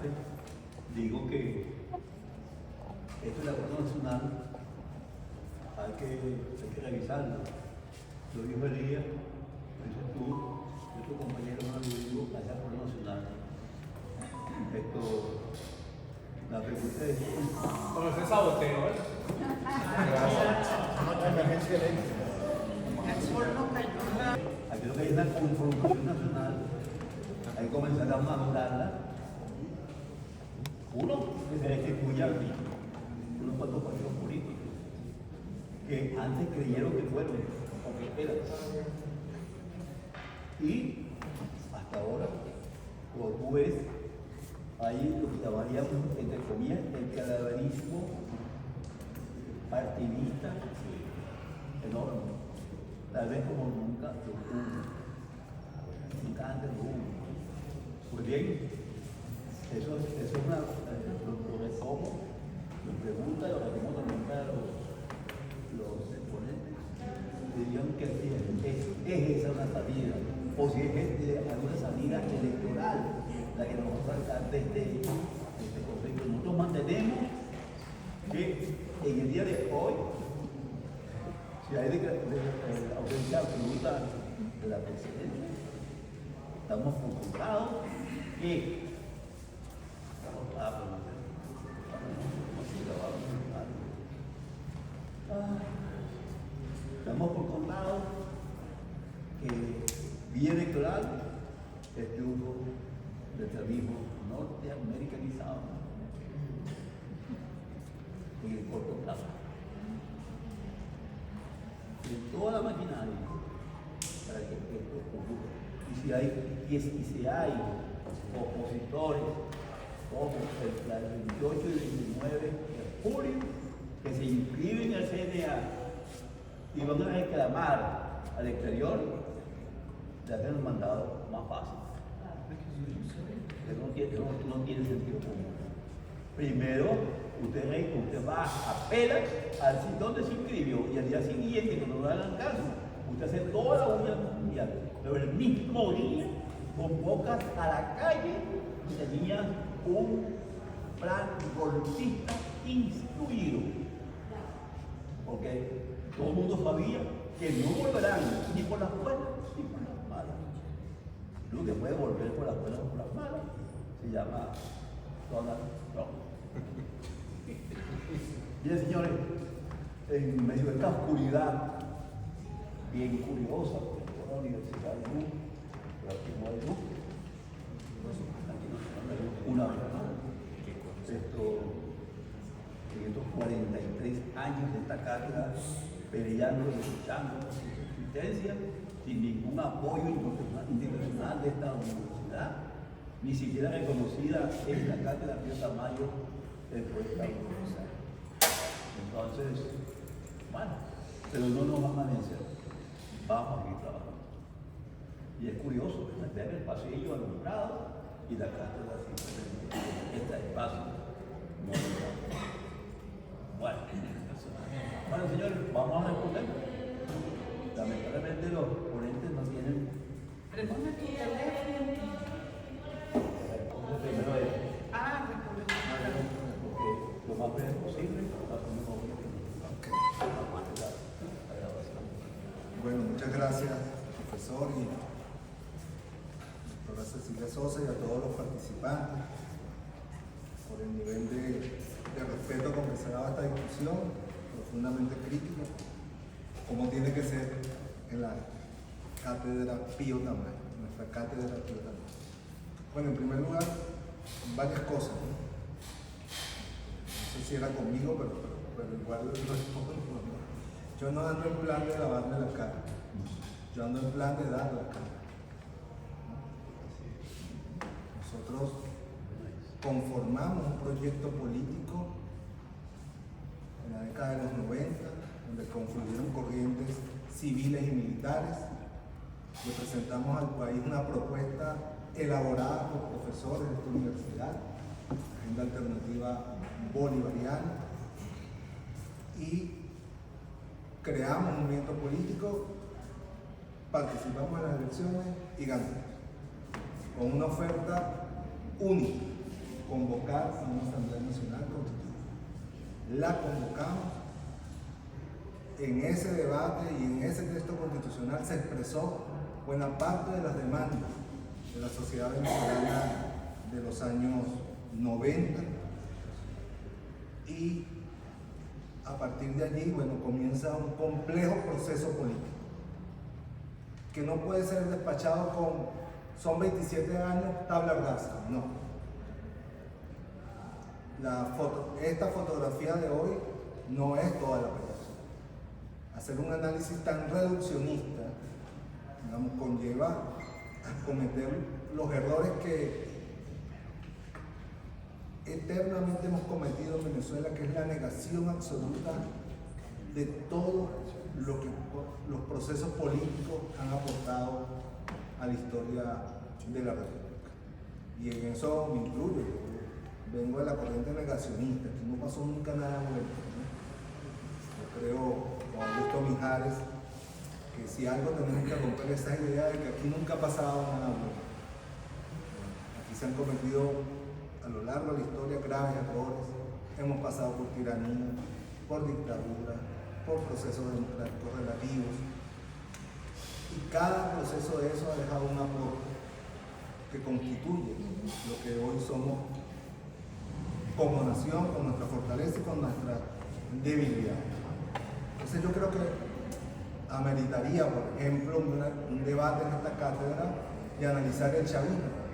antes, digo que esto del acuerdo nacional hay que revisarlo. Lo dijo Elías, lo dices tú, y otro compañero no lo digo, hay acuerdo nacional. La pregunta es... ¿Conoces a Botero? Aquí lo que hay es una confrontación nacional, ahí comenzarán a mandarla. Uno, que se restituya unos cuantos partidos políticos, que antes creyeron que fueron, o que eran. Y hasta ahora, como tú ves, hay lo que llamaríamos, entre comillas, el cadaverismo partidista enorme, tal vez como nunca lo hubo, nunca antes lo hubo. Pues bien, eso es una, lo retomo, me pregunta, lo retomo también para los exponentes, dirían que es esa una salida, o si es alguna salida electoral la que nos va a sacar de este conflicto. Nosotros mantenemos que en el día de hoy, si hay ausencia absoluta de la presidencia, estamos concentrados que estamos por contado que vía electoral es triunfo del terrorismo norteamericanizado en el corto plazo. De toda la maquinaria para que esto ocurra. Y si hay opositores como el 28 y 29 de julio que se inscriben al CNA y van a reclamar al exterior, le hacen el mandado más fácil. No tiene sentido común. Primero, usted va, apela al sitio donde se inscribió y al día siguiente, cuando no le hagan caso, usted hace toda la huella mundial. Pero el mismo día convocas a la calle y tenía un plan golpista instruido. Porque todo el mundo sabía que no volverán ni por las buenas ni por las malas. Lo que puede volver por las buenas o por las malas se llama Donald Trump. Bien, señores, en medio de esta oscuridad bien curiosa, por la Universidad de Luz, pero aquí no hay luz, aquí no hay luz, una vez más. En estos 43 años de esta cátedra, peleando y luchando por su existencia, sin ningún apoyo internacional de esta universidad, ni siquiera reconocida esta cátedra Pío Tamayo por esta universidad. Entonces, bueno, pero no nos vamos a vencer, vamos a seguir trabajando. Y es curioso, ver el pasillo alumbrado y la cátedra simplemente este espacio no alumbrado. Bueno, señores, vamos a responder. Lamentablemente los ponentes no tienen. Responde tu teléfono. Primero es. Responde. Porque lo más breve posible, Bueno, muchas gracias, profesor y doctora Cecilia Sosa y a todos los participantes por el nivel de respeto con que se daba esta discusión, profundamente crítico, como tiene que ser en la cátedra Pío Tamayo, nuestra cátedra Pío Tamayo. Bueno, en primer lugar, varias cosas, ¿no? No sé si era conmigo, pero igual respondo. Yo no ando en plan de lavarme la cara, yo ando en plan de dar la cara. Nosotros conformamos un proyecto político en la década de los 90, donde confluyeron corrientes civiles y militares. Le presentamos al país una propuesta elaborada por profesores de esta universidad, agenda alternativa bolivariana, y creamos un movimiento político, participamos en las elecciones y ganamos, con una oferta única, con convocar a una Asamblea Nacional Constituyente. La convocamos. En ese debate y en ese texto constitucional se expresó buena parte de las demandas de la sociedad venezolana de los años 90, y a partir de allí, bueno, comienza un complejo proceso político que no puede ser despachado con son 27 años, tabla rasa, no. Esta fotografía de hoy no es toda la película. Hacer un análisis tan reduccionista, digamos, conlleva a cometer los errores que eternamente hemos cometido en Venezuela, que es la negación absoluta de todo lo que los procesos políticos han aportado a la historia de la República. Y en eso me incluyo. Yo vengo de la corriente negacionista, que no pasó nunca nada bueno, ¿no? Yo creo, con Augusto Mijares, que si algo tenemos que romper esa idea de que aquí nunca ha pasado nada bueno. Aquí se han cometido a lo largo de la historia graves errores, hemos pasado por tiranía, por dictadura, por procesos democráticos relativos, y cada proceso de eso ha dejado un aporte que constituye lo que hoy somos como nación, con nuestra fortaleza y con nuestra debilidad. Entonces yo creo que ameritaría, por ejemplo, un debate en esta cátedra de analizar el chavismo,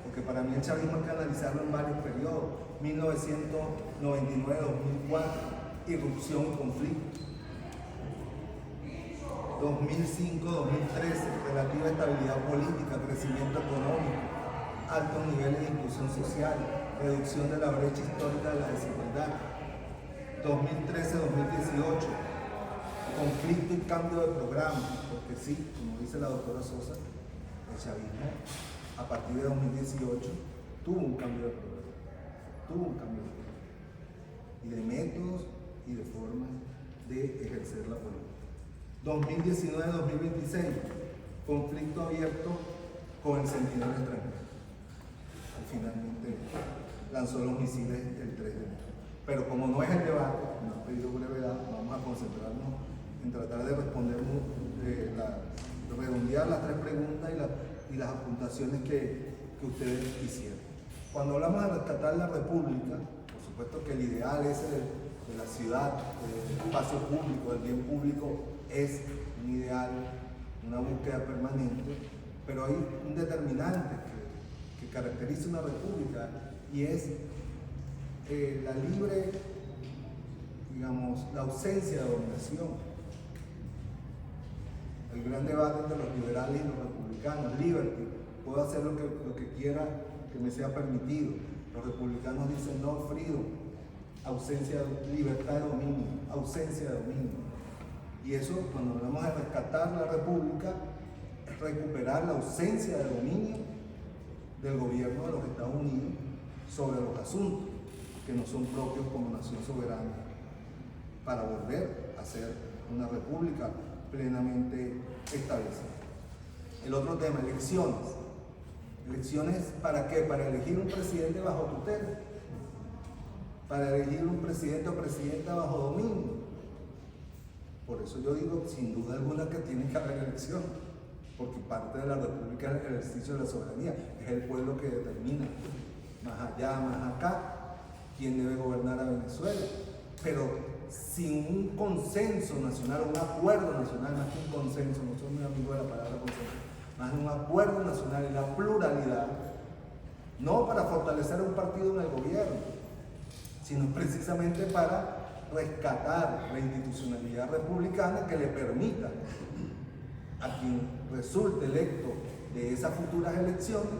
porque para mí el chavismo hay que analizarlo en varios periodos: 1999-2004, irrupción y conflicto; 2005-2013, relativa estabilidad política, crecimiento económico, altos niveles de inclusión social, reducción de la brecha histórica de la desigualdad; 2013-2018, conflicto y cambio de programa, porque sí, como dice la doctora Sosa, el chavismo a partir de 2018 tuvo un cambio de programa, y de métodos y de formas de ejercer la política. 2019-2026, conflicto abierto con el Sentinel extranjero, que finalmente lanzó los misiles el 3 de enero. Pero como no es el debate, no ha pedido brevedad, vamos a concentrarnos en tratar de responder, redondear las tres preguntas y las apuntaciones que ustedes hicieron. Cuando hablamos de rescatar la República, por supuesto que el ideal ese de la ciudad, del espacio público, del bien público, es un ideal, una búsqueda permanente, pero hay un determinante que caracteriza una república, y es la libre, digamos, la ausencia de dominación. El gran debate entre los liberales y los republicanos: liberty, puedo hacer lo que quiera que me sea permitido. Los republicanos dicen no, freedom, ausencia de libertad de dominio, ausencia de dominio. Y eso, cuando hablamos de rescatar la república, es recuperar la ausencia de dominio del gobierno de los Estados Unidos sobre los asuntos que no son propios como nación soberana, para volver a ser una república plenamente establecida. El otro tema, elecciones. ¿Elecciones para qué? Para elegir un presidente bajo tutela, para elegir un presidente o presidenta bajo dominio. Por eso yo digo, sin duda alguna, que tiene que haber elección, porque parte de la república es el ejercicio de la soberanía, es el pueblo que determina, más allá, más acá, quién debe gobernar a Venezuela. Pero sin un consenso nacional, un acuerdo nacional, más que un consenso, no soy muy amigo de la palabra consenso, más un acuerdo nacional y la pluralidad, no para fortalecer un partido en el gobierno, sino precisamente para rescatar la institucionalidad republicana que le permita a quien resulte electo de esas futuras elecciones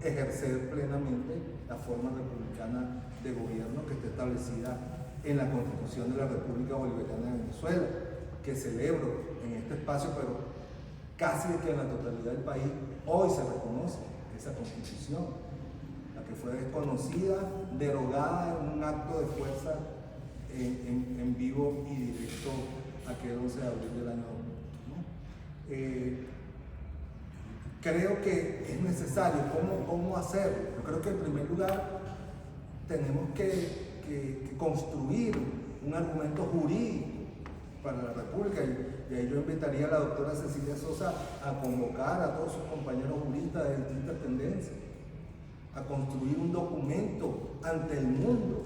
ejercer plenamente la forma republicana de gobierno que está establecida en la Constitución de la República Bolivariana de Venezuela, que celebro en este espacio, pero casi que en la totalidad del país hoy se reconoce esa Constitución, la que fue desconocida, derogada en un acto de fuerza en vivo y directo aquel 11 de abril del año 2000, ¿no? Creo que es necesario. ¿Cómo hacerlo? Yo creo que en primer lugar tenemos que construir un argumento jurídico para la República, y ahí yo invitaría a la doctora Cecilia Sosa a convocar a todos sus compañeros juristas de distintas tendencias, a construir un documento ante el mundo,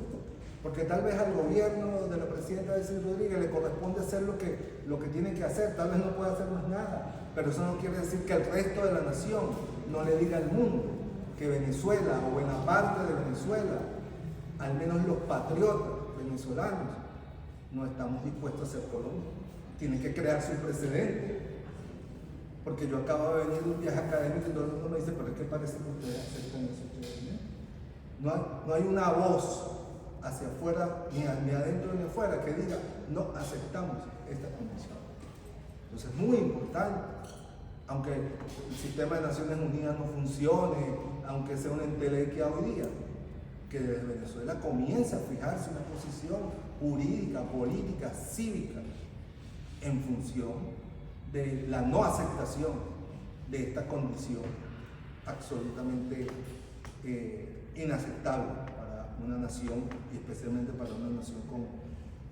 porque tal vez al gobierno de la presidenta Delcy Rodríguez le corresponde hacer lo que tiene que hacer, tal vez no pueda hacer más nada, pero eso no quiere decir que el resto de la nación no le diga al mundo que Venezuela o buena parte de Venezuela, al menos los patriotas venezolanos, no estamos dispuestos a ser Colombia. Tiene que crearse un precedente. Porque yo acabo de venir de un viaje académico y todo el mundo me dice, pero es que parece que ustedes aceptan eso. No hay una voz hacia afuera, ni adentro ni afuera, que diga, no aceptamos esta convención. Entonces es muy importante, aunque el sistema de Naciones Unidas no funcione, aunque sea una entelequia hoy día, que desde Venezuela comienza a fijarse una posición jurídica, política, cívica, en función de la no aceptación de esta condición absolutamente inaceptable para una nación, y especialmente para una nación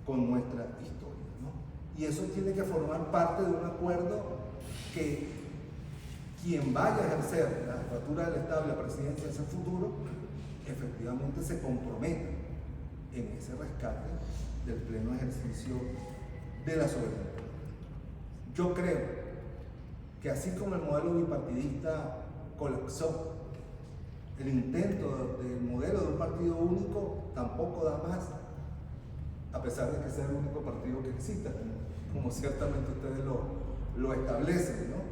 con nuestra historia, ¿no? Y eso tiene que formar parte de un acuerdo que quien vaya a ejercer la jefatura del Estado y la presidencia en ese futuro, efectivamente se comprometa en ese rescate del pleno ejercicio de la soberanía. Yo creo que así como el modelo bipartidista colapsó, el intento del modelo de un partido único tampoco da más, a pesar de que sea el único partido que exista, como ciertamente ustedes lo establecen, ¿no?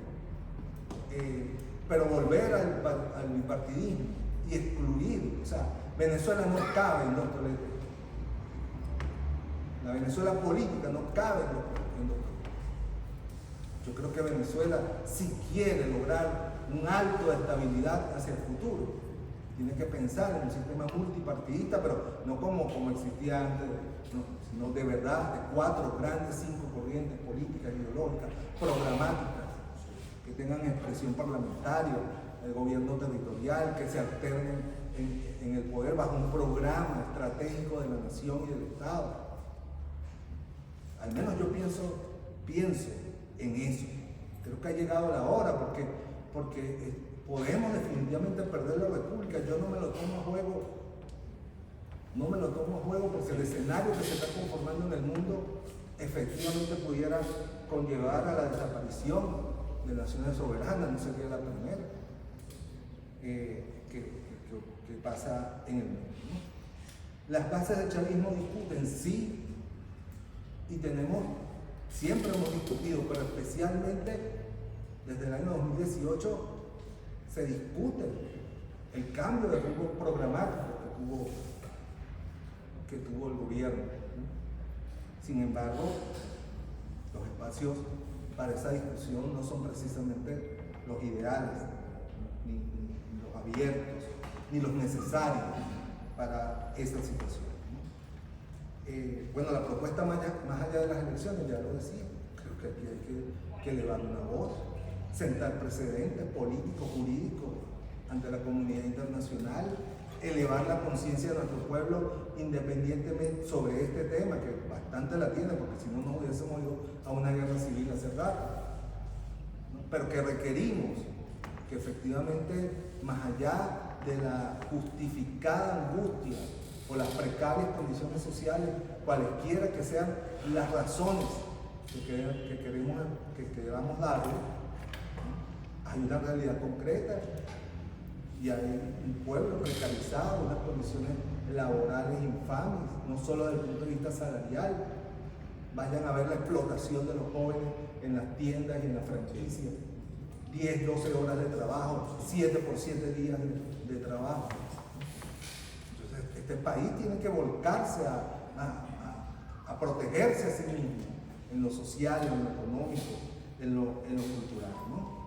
Pero volver al bipartidismo y excluir, o sea, Venezuela no cabe en dos toletes. La Venezuela política no cabe en dos toletes. Yo creo que Venezuela, si quiere lograr un alto de estabilidad hacia el futuro, tiene que pensar en un sistema multipartidista, pero no como existía antes, no, sino de verdad de 4 grandes, 5 corrientes políticas, ideológicas, programáticas, que tengan expresión parlamentaria, el gobierno territorial, que se alternen en el poder bajo un programa estratégico de la nación y del Estado. Al menos yo pienso en eso. Creo que ha llegado la hora, porque podemos definitivamente perder la República. Yo no me lo tomo a juego, porque el escenario que se está conformando en el mundo efectivamente pudiera conllevar a la desaparición de naciones soberanas, no sería la primera que pasa en el mundo, ¿no? Las bases del chavismo discuten, sí, y siempre hemos discutido, pero especialmente desde el año 2018 se discute el cambio de rumbo programático que tuvo el gobierno, ¿no? Sin embargo, los espacios para esa discusión no son precisamente los ideales, ni los abiertos, ni los necesarios para esa situación, ¿no? Bueno, la propuesta más allá de las elecciones, ya lo decía, creo que aquí hay que elevar una voz, sentar precedentes políticos, jurídicos ante la comunidad internacional, elevar la conciencia de nuestro pueblo independientemente sobre este tema, que bastante la tiene, porque si no nos hubiésemos ido a una guerra civil hace rato, ¿no? Pero que requerimos que efectivamente, más allá de la justificada angustia o las precarias condiciones sociales, cualesquiera que sean las razones que queramos darle, ¿no? Hay una realidad concreta y hay un pueblo precarizado, unas condiciones laborales infames, no solo desde el punto de vista salarial. Vayan a ver la explotación de los jóvenes en las tiendas y en las franquicias. 10, 12 horas de trabajo, 7 por 7 días de trabajo. Entonces, este país tiene que volcarse a protegerse a sí mismo, en lo social, en lo económico, en lo cultural, ¿no?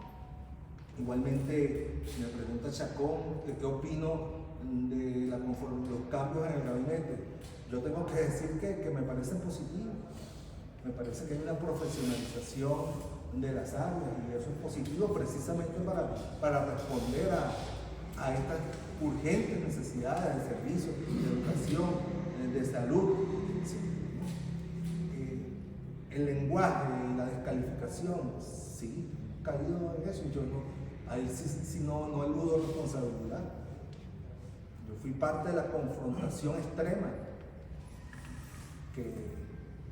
Igualmente, me pregunta Chacón que qué opino de los cambios en el gabinete. Yo tengo que decir que me parecen positivos. Me parece que hay una profesionalización de las áreas y eso es positivo precisamente para responder a estas urgentes necesidades de servicios, de educación, de salud. ¿Sí? El lenguaje y la descalificación, sí, caído en eso, y yo no, ahí sí no eludo responsabilidad. Yo fui parte de la confrontación extrema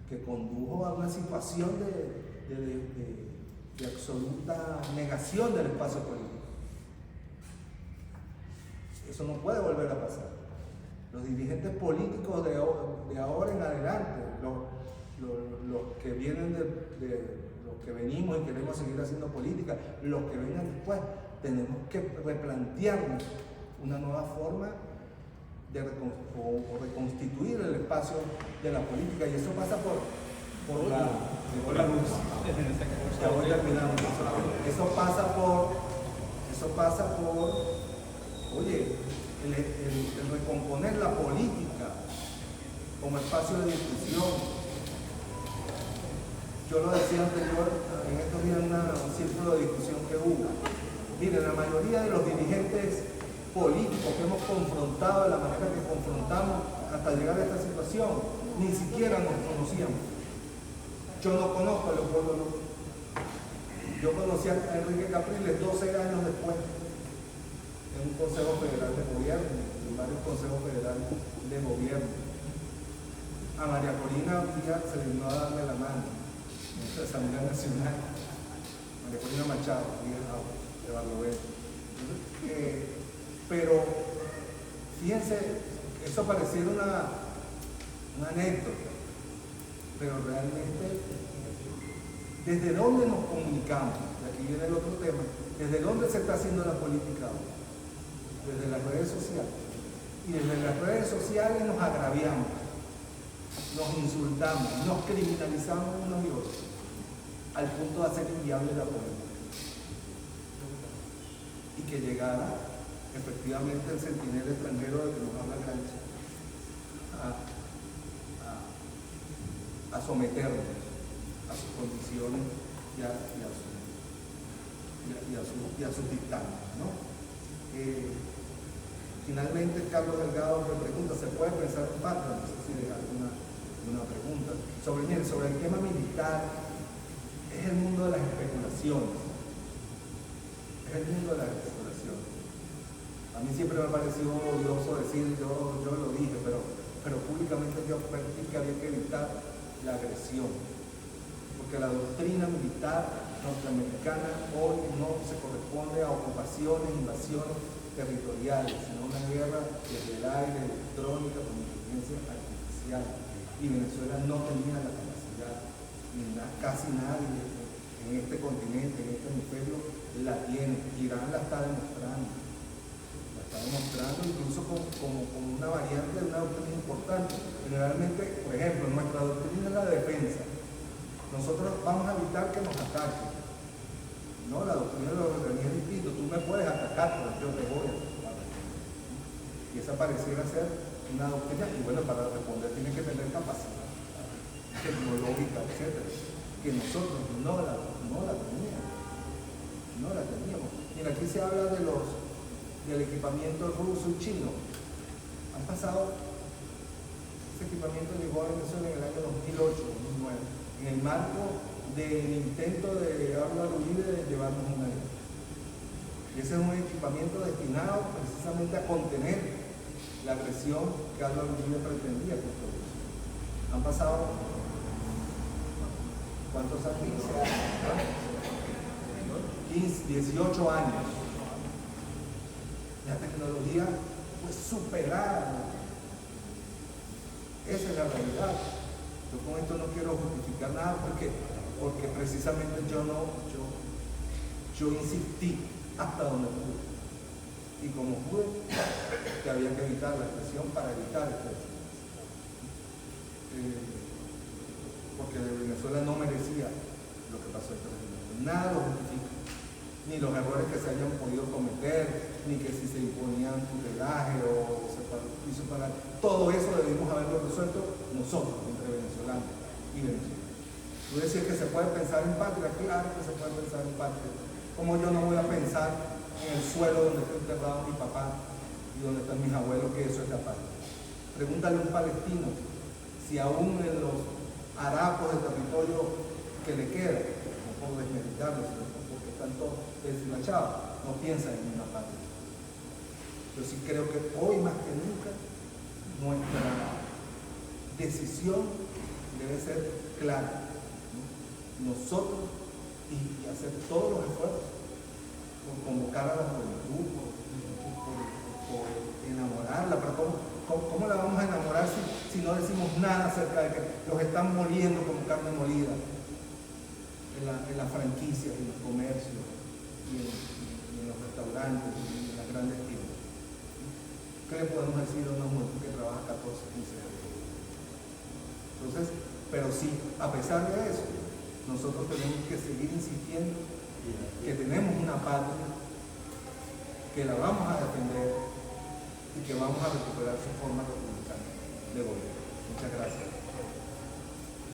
que condujo a una situación de absoluta negación del espacio político. Eso no puede volver a pasar. Los dirigentes políticos de ahora en adelante, los que vienen los que venimos y queremos seguir haciendo política, los que vengan después, tenemos que replantearnos una nueva forma de reconstituir el espacio de la política, y eso pasa por la luz. Ya voy terminando. Eso pasa por oye, el recomponer la política como espacio de discusión. Yo lo decía anterior, en estos días en un círculo de discusión que hubo. Miren, la mayoría de los dirigentes políticos que hemos confrontado de la manera que confrontamos hasta llegar a esta situación, ni siquiera nos conocíamos. Yo no conozco a Leopoldo López. Yo conocí a Enrique Capriles 12 años después, en un Consejo Federal de Gobierno, en varios Consejos Federales de Gobierno. A María Corina un día se le vino a darle la mano en esta Asamblea Nacional. María Corina Machado, de Barlovento. Pero fíjense, eso pareciera una anécdota, pero realmente, ¿desde dónde nos comunicamos? Y aquí viene el otro tema. ¿Desde dónde se está haciendo la política ahora? Desde las redes sociales. Y desde las redes sociales nos agraviamos, nos insultamos, nos criminalizamos unos y otros, al punto de hacer inviable la política. Y que llegara efectivamente el centinela extranjero de que nos habla Gramsci a someternos a sus condiciones y a sus dictámenes, ¿no? Finalmente, Carlos Delgado me pregunta, ¿se puede pensar en patria? No sé si hay alguna pregunta. Sobre el tema militar, es el mundo de las especulaciones. Es el mundo de las especulaciones. A mí siempre me ha parecido odioso decir, yo lo dije, pero públicamente yo advertí que había que evitar la agresión. Porque la doctrina militar norteamericana hoy no se corresponde a ocupaciones, invasiones territoriales, sino una guerra desde el aire, electrónica, con inteligencia artificial. Y Venezuela no tenía la capacidad, casi nadie en este continente, en este hemisferio, la tiene. Irán la está demostrando. Incluso como una variante de una doctrina importante. Generalmente, por ejemplo, nuestra doctrina es la defensa. Nosotros vamos a evitar que nos ataquen. No, la doctrina de los organismos es distinto. Tú me puedes atacar, pero yo te voy a atacar. Y esa pareciera ser una doctrina, y bueno, para responder tiene que tener capacidad tecnológica, etc. Que nosotros no la teníamos. No la teníamos. Mira, aquí se habla del equipamiento ruso y chino. Han pasado, ese equipamiento llegó a Venezuela en el año 2008, 2009. En el marco del intento de Álvaro Uribe de llevarnos una guerra. Y ese es un equipamiento destinado precisamente a contener la agresión que Álvaro Uribe pretendía contra Rusia. Han pasado, ¿cuántos años? 18 años. La tecnología fue superada. Esa es la realidad. Yo con esto no quiero justificar nada porque precisamente yo insistí hasta donde pude. Y como pude, que había que evitar la expresión para evitar esta expresión. Porque Venezuela no merecía lo que pasó en Venezuela. Nada lo justifica. Ni los errores que se hayan podido cometer, ni que si se imponían tutelaje o se hizo pagar. Todo eso debimos haberlo resuelto nosotros, entre venezolanos y venezolanos. Tú decías que se puede pensar en patria, claro que se puede pensar en patria. Como yo no voy a pensar en el suelo donde está enterrado mi papá y donde están mis abuelos, que eso es la patria. Pregúntale a un palestino si aún en los harapos del territorio que le queda, no puedo desmeditarlo, porque están todos deshilachados, no piensan en una patria. Yo sí creo que hoy más que nunca nuestra decisión debe ser clara, ¿no? Nosotros y hacer todos los esfuerzos por convocar a la juventud, por enamorarla, pero ¿cómo la vamos a enamorar si no decimos nada acerca de que los están moliendo como carne molida en las franquicias, en los comercios, y en los restaurantes, y en las grandes tiendas? ¿Qué le podemos decir a una mujer que trabaja 14, 15 horas? Entonces, pero sí, a pesar de eso, nosotros tenemos que seguir insistiendo que tenemos una patria, que la vamos a defender y que vamos a recuperar su forma republicana de gobierno. Muchas gracias.